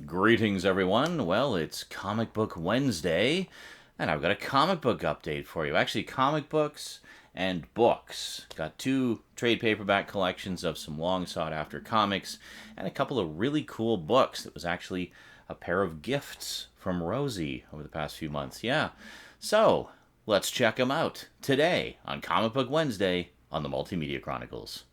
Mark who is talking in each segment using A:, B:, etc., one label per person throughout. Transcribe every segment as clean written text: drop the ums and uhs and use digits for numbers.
A: Greetings, everyone. Well, it's Comic Book Wednesday, and I've got a comic book update for you. Actually, comic books and books. Got two trade paperback collections of some long sought after comics, and a couple of really cool books that was actually a pair of gifts from Rosie over the past few months. Yeah. So, let's check them out today on Comic Book Wednesday on the Multimedia Chronicles.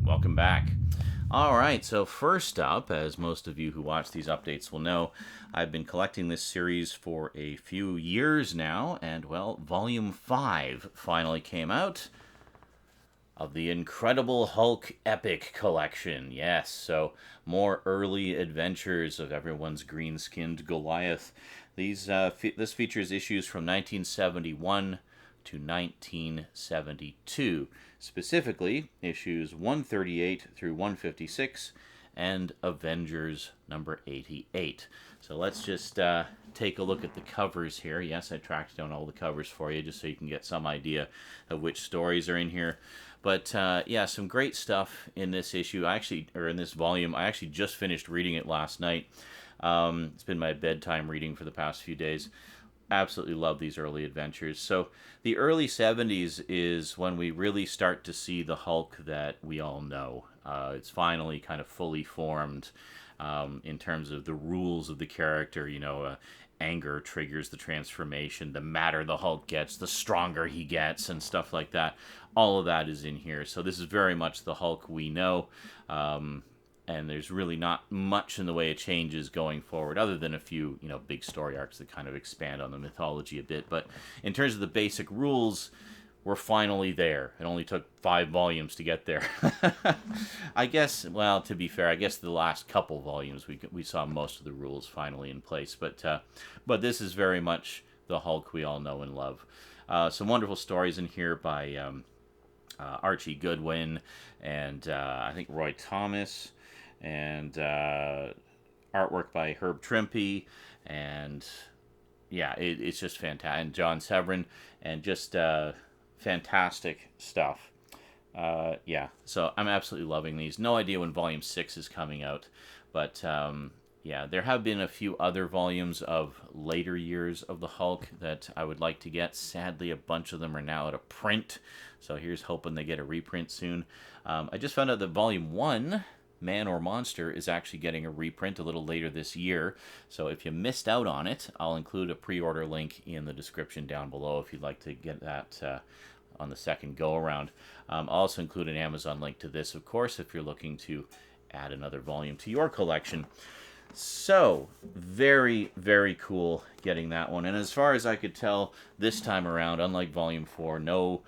A: Welcome back. All right, so first up, as most of you who watch these updates will know, I've been collecting this series for a few years now, and well, Volume 5 finally came out of the Incredible Hulk Epic Collection. Yes, so more early adventures of everyone's green-skinned Goliath. This features issues from 1971 to 1972, specifically issues 138 through 156 and Avengers number 88. So let's just take a look at the covers here. Yes, I tracked down all the covers for you just so you can get some idea of which stories are in here. But yeah, some great stuff in this issue. In this volume, I actually just finished reading it last night. It's been my bedtime reading for the past few days. Absolutely love these early adventures. So the early 70s is when we really start to see the Hulk that we all know. It's finally kind of fully formed in terms of the rules of the character. Anger triggers the transformation. The madder the Hulk gets, the stronger he gets, and stuff like that. All of that is in here. So this is very much the Hulk we know. And there's really not much in the way of changes going forward, other than a few, big story arcs that kind of expand on the mythology a bit. But in terms of the basic rules, we're finally there. It only took 5 volumes to get there. I guess, well, to be fair, I guess the last couple volumes we saw most of the rules finally in place. But this is very much the Hulk we all know and love. Some wonderful stories in here by Archie Goodwin and I think Roy Thomas, and artwork by Herb Trimpe, and yeah, it's just fantastic. And John Severin, and just fantastic stuff. Yeah, so I'm absolutely loving these. No idea when Volume 6 is coming out, but yeah, there have been a few other volumes of later years of the Hulk that I would like to get. Sadly, a bunch of them are now out of print, so here's hoping they get a reprint soon. I just found out that Volume 1, Man or Monster, is actually getting a reprint a little later this year. So if you missed out on it, I'll include a pre-order link in the description down below if you'd like to get that on the second go-around. I'll also include an Amazon link to this, of course, if you're looking to add another volume to your collection. So, very, very cool getting that one. And as far as I could tell, this time around, unlike Volume 4, no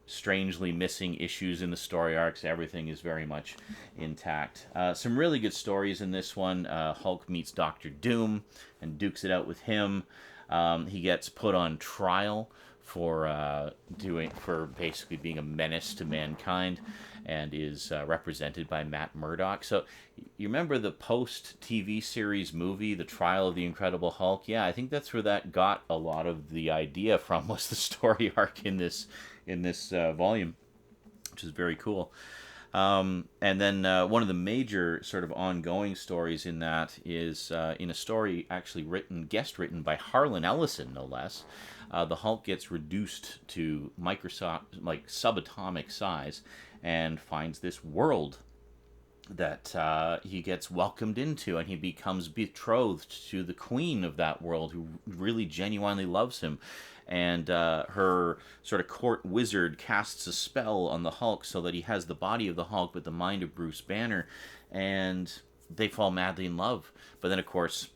A: strangely missing issues in the story arcs. Everything is very much intact. Some really good stories in this one. Hulk meets Doctor Doom and dukes it out with him. He gets put on trial for basically being a menace to mankind, and is represented by Matt Murdock. So you remember the post TV series movie, The Trial of the Incredible Hulk? Yeah, I think that's where that got a lot of the idea from, was the story arc in this volume, which is very cool. And then one of the major sort of ongoing stories in that is in a story actually guest written by Harlan Ellison, no less. The Hulk gets reduced to subatomic size and finds this world that he gets welcomed into, and he becomes betrothed to the queen of that world, who really genuinely loves him. And her sort of court wizard casts a spell on the Hulk so that he has the body of the Hulk but the mind of Bruce Banner, and they fall madly in love. But then, of course,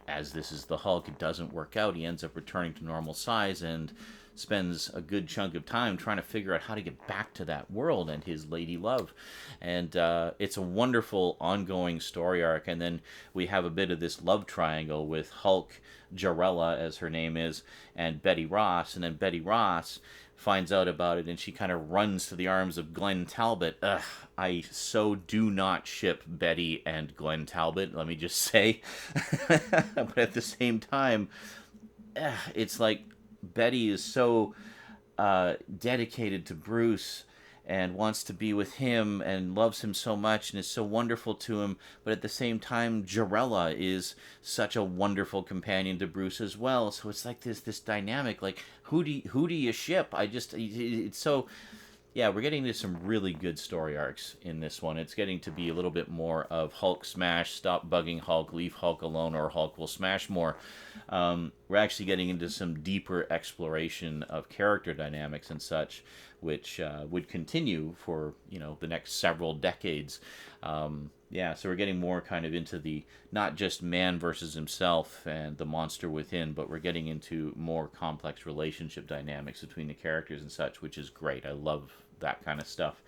A: as this is the Hulk, it doesn't work out. He ends up returning to normal size and spends a good chunk of time trying to figure out how to get back to that world and his lady love. And it's a wonderful ongoing story arc. And then we have a bit of this love triangle with Hulk, Jarella, as her name is, and Betty Ross. And then Betty Ross finds out about it, and she kind of runs to the arms of Glenn Talbot. Ugh, I so do not ship Betty and Glenn Talbot, let me just say. But at the same time, it's like Betty is so dedicated to Bruce and wants to be with him and loves him so much and is so wonderful to him, but at the same time Jarella is such a wonderful companion to Bruce as well. So it's like this dynamic, like who do you ship? It's so, yeah, we're getting to some really good story arcs in this one. It's getting to be a little bit more of Hulk smash, stop bugging Hulk, leave Hulk alone, or Hulk will smash more. We're actually getting into some deeper exploration of character dynamics and such, which would continue for, the next several decades. Yeah, so we're getting more kind of into the not just man versus himself and the monster within, but we're getting into more complex relationship dynamics between the characters and such, which is great. I love that kind of stuff.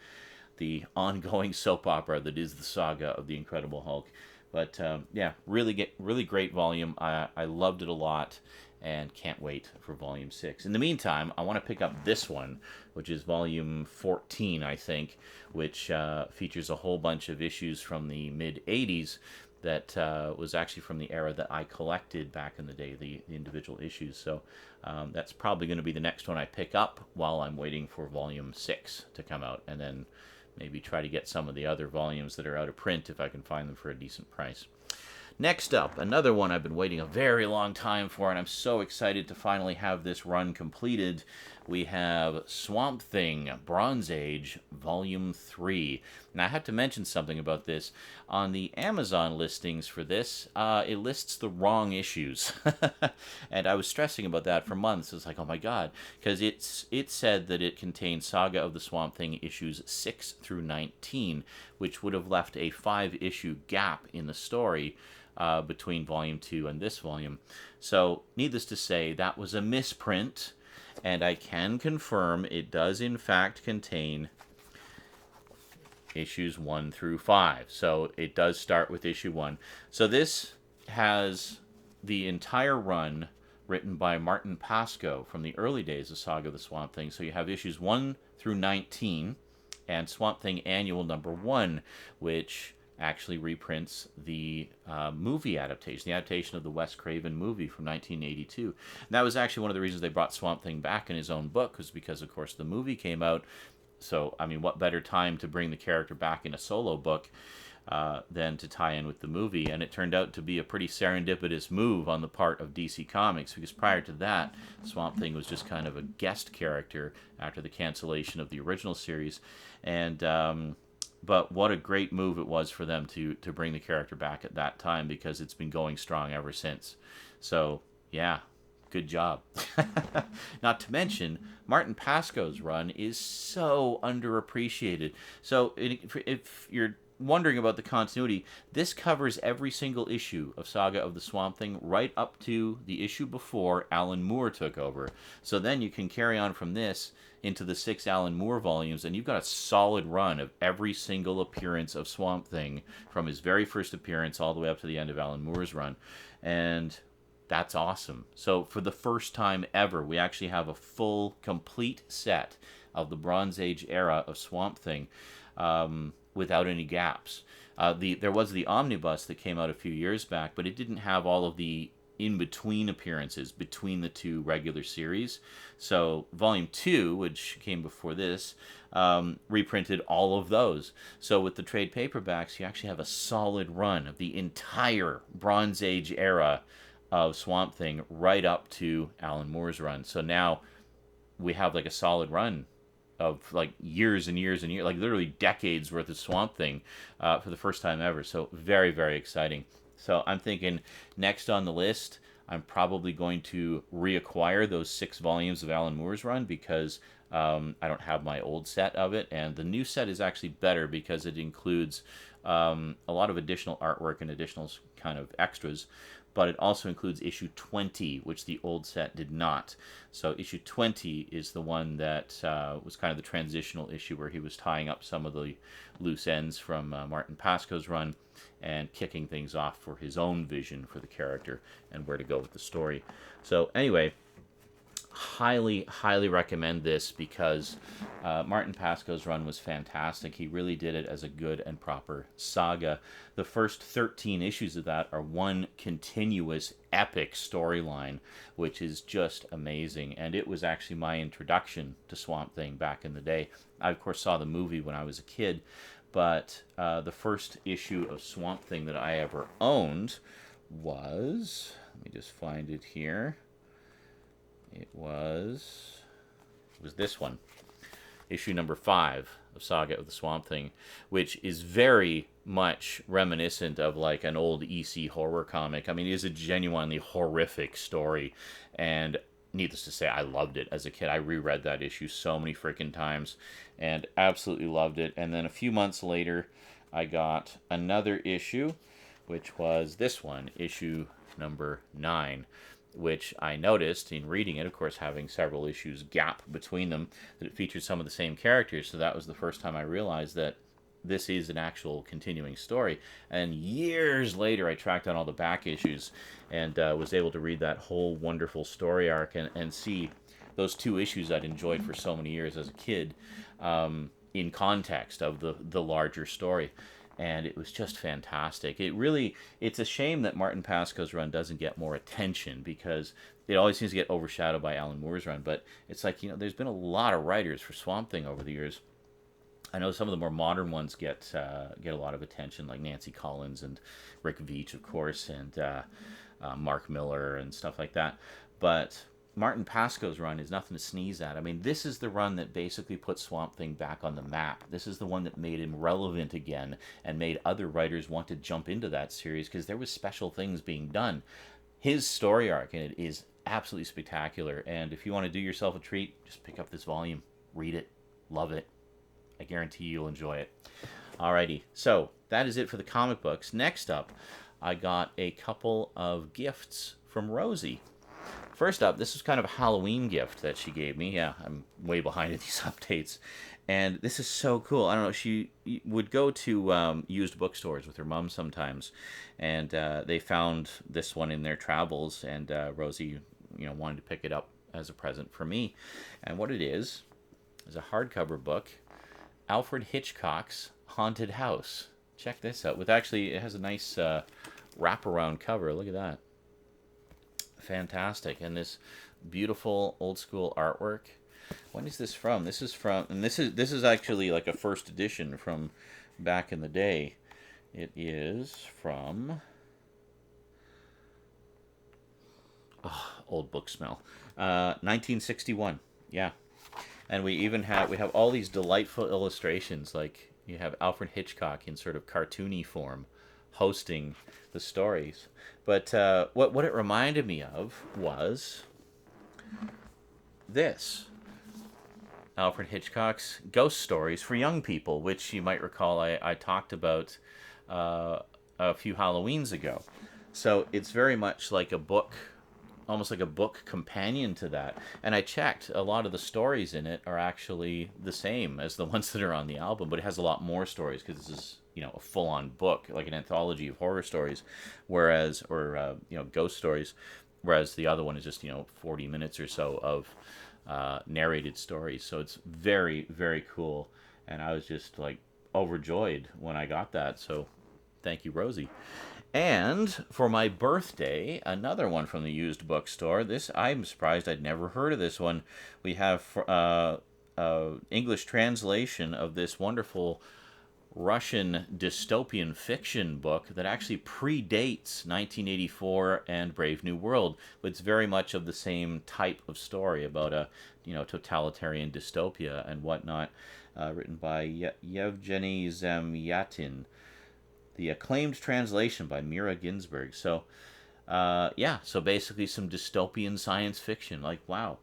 A: The ongoing soap opera that is the saga of the Incredible Hulk. But yeah, really great volume. I loved it a lot and can't wait for volume 6. In the meantime, I want to pick up this one, which is volume 14, I think, which features a whole bunch of issues from the mid-'80s that was actually from the era that I collected back in the day, the individual issues. So that's probably going to be the next one I pick up while I'm waiting for volume 6 to come out, and then maybe try to get some of the other volumes that are out of print if I can find them for a decent price. Next up, another one I've been waiting a very long time for, and I'm so excited to finally have this run completed. We have Swamp Thing, Bronze Age, Volume 3. Now, I have to mention something about this. On the Amazon listings for this, it lists the wrong issues. And I was stressing about that for months. It's like, oh my god, because it said that it contained Saga of the Swamp Thing issues 6 through 19, which would have left a 5-issue gap in the story between Volume 2 and this volume. So, needless to say, that was a misprint, and I can confirm it does in fact contain issues 1 through 5. So, it does start with issue 1. So, this has the entire run written by Martin Pasco from the early days of Saga of the Swamp Thing. So, you have issues 1 through 19, and Swamp Thing Annual number 1, which actually reprints the movie adaptation, the adaptation of the Wes Craven movie from 1982. And that was actually one of the reasons they brought Swamp Thing back in his own book, was because, of course, the movie came out. So, I mean, what better time to bring the character back in a solo book than to tie in with the movie? And it turned out to be a pretty serendipitous move on the part of DC Comics, because prior to that, Swamp Thing was just kind of a guest character after the cancellation of the original series. And but what a great move it was for them to bring the character back at that time, because it's been going strong ever since. So, yeah, good job. Not to mention, Martin Pasco's run is so underappreciated. So, if you're wondering about the continuity, this covers every single issue of Saga of the Swamp Thing right up to the issue before Alan Moore took over. So then you can carry on from this into the 6 Alan Moore volumes, and you've got a solid run of every single appearance of Swamp Thing from his very first appearance all the way up to the end of Alan Moore's run. And that's awesome. So for the first time ever, we actually have a full, complete set of the Bronze Age era of Swamp Thing without any gaps. There was the omnibus that came out a few years back, but it didn't have all of the in-between appearances between the two regular series. So Volume 2, which came before this, reprinted all of those. So with the trade paperbacks, you actually have a solid run of the entire Bronze Age era of Swamp Thing right up to Alan Moore's run. So now we have like a solid run of like years and years and years, like literally decades worth of Swamp Thing for the first time ever. So very, very exciting. So I'm thinking next on the list, I'm probably going to reacquire those 6 volumes of Alan Moore's run, because I don't have my old set of it. And the new set is actually better because it includes a lot of additional artwork and additional kind of extras. But it also includes issue 20, which the old set did not. So issue 20 is the one that was kind of the transitional issue where he was tying up some of the loose ends from Martin Pasco's run and kicking things off for his own vision for the character and where to go with the story. So anyway, highly recommend this because Martin Pasco's run was fantastic. He really did it as a good and proper saga. The first 13 issues of that are one continuous epic storyline, which is just amazing. And it was actually my introduction to Swamp Thing back in the day. I, of course, saw the movie when I was a kid, but the first issue of Swamp Thing that I ever owned was, let me just find it here. It was this one, issue number 5 of Saga of the Swamp Thing, which is very much reminiscent of like an old EC horror comic. I mean, it is a genuinely horrific story, and needless to say, I loved it as a kid. I reread that issue so many freaking times and absolutely loved it. And then a few months later, I got another issue, which was this one, issue number 9, which I noticed in reading it, of course, having several issues gap between them, that it featured some of the same characters. So that was the first time I realized that this is an actual continuing story. And years later, I tracked down all the back issues and was able to read that whole wonderful story arc and see those 2 issues I'd enjoyed for so many years as a kid in context of the larger story. And it was just fantastic. It's a shame that Martin Pasco's run doesn't get more attention because it always seems to get overshadowed by Alan Moore's run. But it's like, there's been a lot of writers for Swamp Thing over the years. I know some of the more modern ones get a lot of attention, like Nancy Collins and Rick Veitch, of course, and Mark Miller and stuff like that. But Martin Pasco's run is nothing to sneeze at. I mean, this is the run that basically put Swamp Thing back on the map. This is the one that made him relevant again and made other writers want to jump into that series because there was special things being done. His story arc in it is absolutely spectacular, and if you want to do yourself a treat, just pick up this volume, read it, love it. I guarantee you'll enjoy it. Alrighty, so that is it for the comic books. Next up, I got a couple of gifts from Rosie. First up, this was kind of a Halloween gift that she gave me. Yeah, I'm way behind in these updates. And this is so cool. I don't know, she would go to used bookstores with her mom sometimes. And they found this one in their travels. And Rosie, wanted to pick it up as a present for me. And what it is a hardcover book, Alfred Hitchcock's Haunted House. Check this out. It has a nice wraparound cover. Look at that. Fantastic. And this beautiful old school artwork. When is this from? This is actually like a first edition from back in the day. It is from old book smell. 1961. Yeah. And we have all these delightful illustrations, like you have Alfred Hitchcock in sort of cartoony form hosting the stories. But what it reminded me of was this. Alfred Hitchcock's Ghost Stories for Young People, which you might recall I talked about a few Halloweens ago. So it's very much like a book, almost like a book companion to that. And I checked, a lot of the stories in it are actually the same as the ones that are on the album, but it has a lot more stories because this is, a full-on book, like an anthology of horror stories, or ghost stories, whereas the other one is just, 40 minutes or so of narrated stories. So it's very, very cool. And I was just like overjoyed when I got that. So thank you, Rosie. And for my birthday, another one from the used bookstore. I'm surprised I'd never heard of this one. We have English translation of this wonderful Russian dystopian fiction book that actually predates 1984 and Brave New World, but it's very much of the same type of story about a totalitarian dystopia and whatnot, written by Yevgeny Zamyatin. The acclaimed translation by Mira Ginsburg. So, so basically some dystopian science fiction. Like, wow,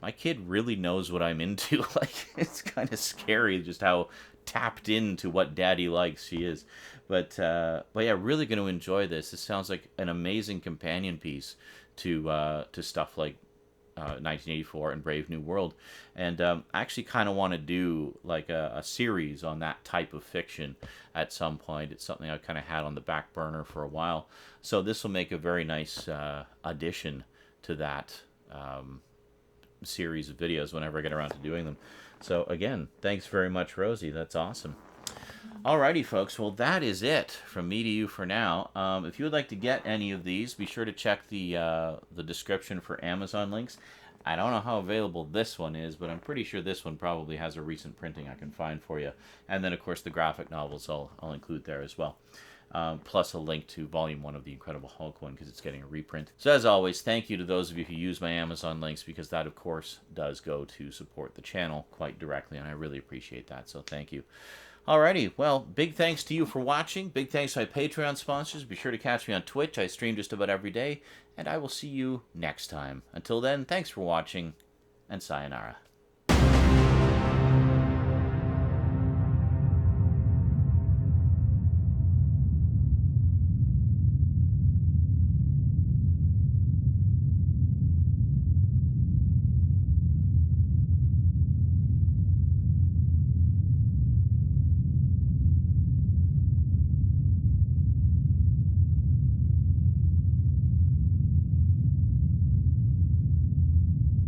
A: my kid really knows what I'm into. Like, it's kind of scary just how tapped into what Daddy likes she is. But yeah, really going to enjoy this. This sounds like an amazing companion piece to stuff like 1984 and Brave New World. And I actually kind of want to do like a series on that type of fiction at some point. It's something I kind of had on the back burner for a while. So this will make a very nice addition to that series of videos whenever I get around to doing them. So again, thanks very much, Rosie. That's awesome. Alrighty, folks. Well, that is it from me to you for now. If you would like to get any of these, be sure to check the description for Amazon links. I don't know how available this one is, but I'm pretty sure this one probably has a recent printing I can find for you. And then, of course, the graphic novels I'll include there as well. Plus a link to Volume 1 of the Incredible Hulk one because it's getting a reprint. So as always, thank you to those of you who use my Amazon links because that, of course, does go to support the channel quite directly, and I really appreciate that, so thank you. Alrighty, well, big thanks to you for watching. Big thanks to my Patreon sponsors. Be sure to catch me on Twitch. I stream just about every day, and I will see you next time. Until then, thanks for watching, and sayonara.